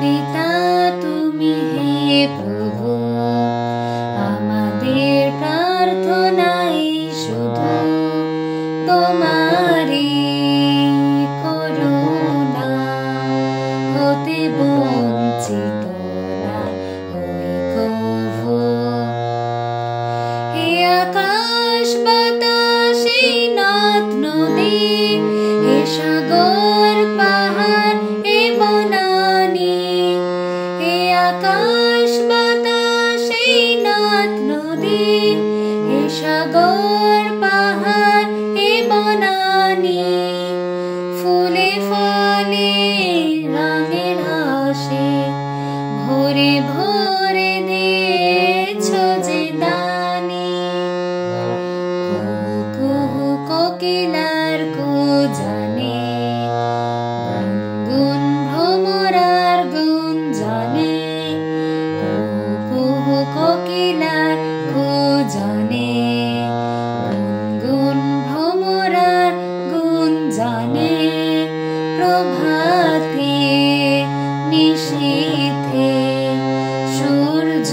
পিতা তুমি হে প্রভু, আমাদের প্রার্থনাই শুধু তোমারই করুণা হতে বঞ্চিত না হই কভু। হে আকাশ বাতাস এই নদ নদী, হে সাগর পাহাড় হে বনানী, হে আকাশ বাতাস এই নদ নদী, হে সাগর পাহাড় হে বনানী, ফুলে ফলে রঙে রসে ভরে ভরে দিয়েছ যে দানি। কুহু কুহু কোকিলার কুজানে, গুনগুন ভ্রমরার গুঞ্জনে, কুহু কুহু কোকিলার কুজানে, গুনগুন ভ্রমরার গুঞ্জনে, প্রভাতে নিশীথে সূর্য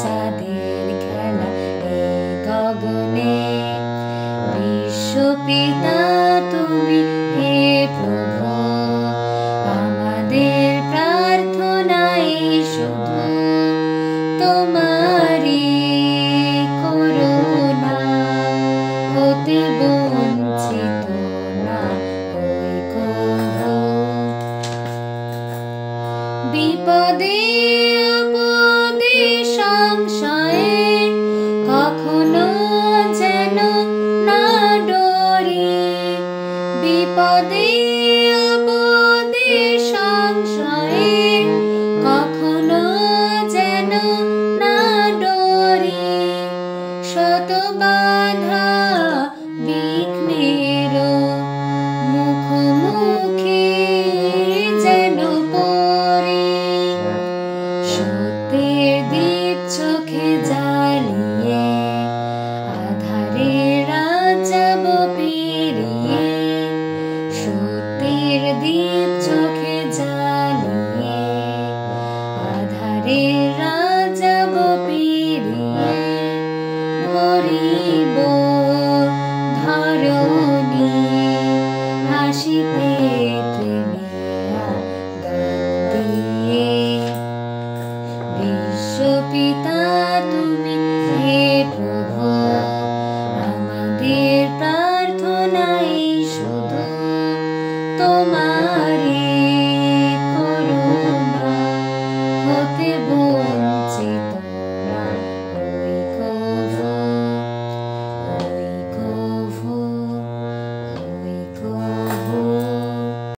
চাঁদের খেলা এই গগনে। বিশ্বপিতা তুমি হে প্রভু, আমাদের প্রার্থনাই শুধু তোমারই করুণা হতে বঞ্চিত না হই কভু। বিপদে আপদে সংশয়ে কখনো যেন না ডরি, বিপদে আপদে সংশয়ে কখনো যেন না ডরি, শত বাধা বিঘ্নের মুখোমুখি যেন পড়ি, সত্যের দীপ চোখে জ্বালিয়ে আধারের রাত যাব পেরিয়ে, সত্যের দীপ চোখে জ্বালিয়ে আধারের রাত যাব পেরিয়ে, ভরিব ধরণী হাসিতে প্রেমিয়া গান দিয়ে। বিশ্বপিতা তুমি হে প্রভু, আমাদের প্রার্থনাই শুধু তোমারই করুণা হতে